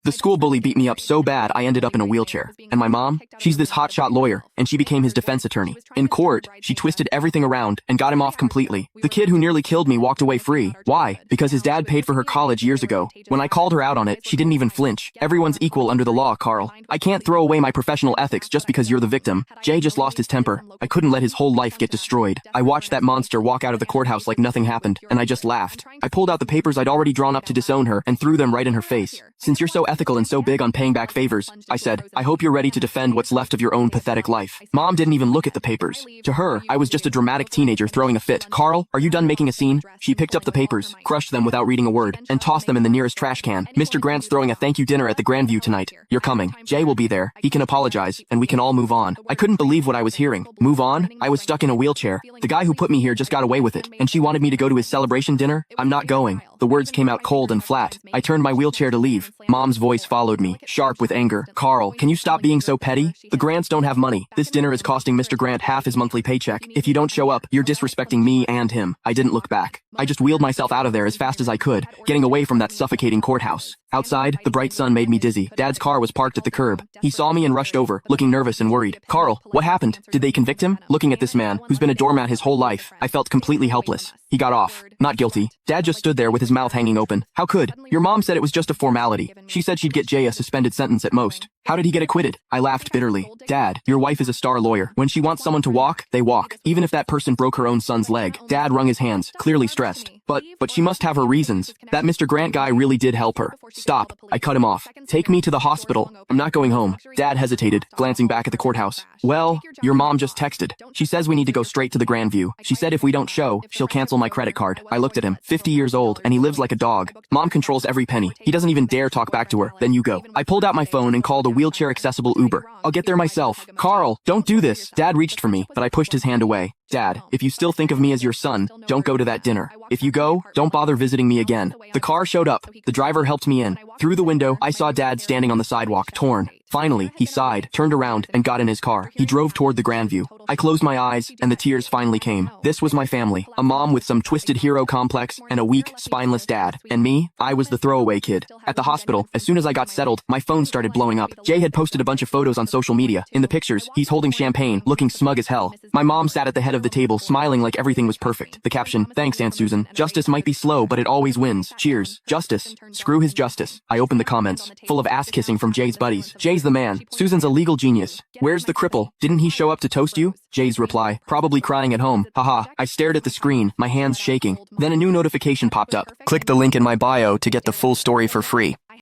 The school bully beat me up so bad I ended up in a wheelchair. And my mom? She's this hotshot lawyer, and she became his defense attorney. In court, she twisted everything around and got him off completely. The kid who nearly killed me walked away free. Why? Because his dad paid for her college years ago. When I called her out on it, she didn't even flinch. Everyone's equal under the law, Carl. I can't throw away my professional ethics just because you're the victim. Jay just lost his temper. I couldn't let his whole life get destroyed. I watched that monster walk out of the courthouse like nothing happened, and I just laughed. I pulled out the papers I'd already drawn up to disown her and threw them right in her face. Since you're so ethical and so big on paying back favors, I said, I hope you're ready to defend what's left of your own pathetic life. Mom didn't even look at the papers. To her, I was just a dramatic teenager throwing a fit. Carl, are you done making a scene? She picked up the papers, crushed them without reading a word, and tossed them in the nearest trash can. Mr. Grant's throwing a thank you dinner at the Grandview tonight. You're coming. Jay will be there. He can apologize, and we can all move on. I couldn't believe what I was hearing. Move on? I was stuck in a wheelchair. The guy who put me here just got away with it, and she wanted me to go to his celebration dinner? I'm not going. The words came out cold and flat. I turned my wheelchair to leave. Mom's voice followed me, sharp with anger. Carl, can you stop being so petty? The Grants don't have money. This dinner is costing Mr. Grant half his monthly paycheck. If you don't show up, you're disrespecting me and him. I didn't look back. I just wheeled myself out of there as fast as I could, getting away from that suffocating courthouse. Outside, the bright sun made me dizzy. Dad's car was parked at the curb. He saw me and rushed over, looking nervous and worried. Carl, what happened? Did they convict him? Looking at this man, who's been a doormat his whole life, I felt completely helpless. He got off. Not guilty. Dad just stood there with his mouth hanging open. How could? Your mom said it was just a formality. She said she'd get Jay a suspended sentence at most. How did he get acquitted? I laughed bitterly. Dad, your wife is a star lawyer. When she wants someone to walk, they walk. Even if that person broke her own son's leg. Dad wrung his hands, clearly stressed. But she must have her reasons. That Mr. Grant guy really did help her. Stop. I cut him off. Take me to the hospital. I'm not going home. Dad hesitated, glancing back at the courthouse. Well, your mom just texted. She says we need to go straight to the Grandview. She said if we don't show, she'll cancel my credit card. I looked at him. 50 years old, and he lives like a dog. Mom controls every penny. He doesn't even dare talk back to her. Then you go. I pulled out my phone and called a wheelchair-accessible Uber. I'll get there myself. Carl, don't do this. Dad reached for me, but I pushed his hand away. Dad, if you still think of me as your son, don't go to that dinner. If you go, don't bother visiting me again. The car showed up. The driver helped me in. Through the window, I saw Dad standing on the sidewalk, torn. Finally, he sighed, turned around, and got in his car. He drove toward the Grandview. I closed my eyes, and the tears finally came. This was my family. A mom with some twisted hero complex, and a weak, spineless dad. And me, I was the throwaway kid. At the hospital, as soon as I got settled, my phone started blowing up. Jay had posted a bunch of photos on social media. In the pictures, he's holding champagne, looking smug as hell. My mom sat at the head of the table, smiling like everything was perfect. The caption, thanks, Aunt Susan. Justice might be slow, but it always wins. Cheers. Justice. Screw his justice. I opened the comments, full of ass-kissing from Jay's buddies. Jay's the man. Susan's a legal genius. Where's the cripple? Didn't he show up to toast you? Jay's reply, probably crying at home. Haha. I stared at the screen, my hands shaking. Then a new notification popped up. Click the link in my bio to get the full story for free.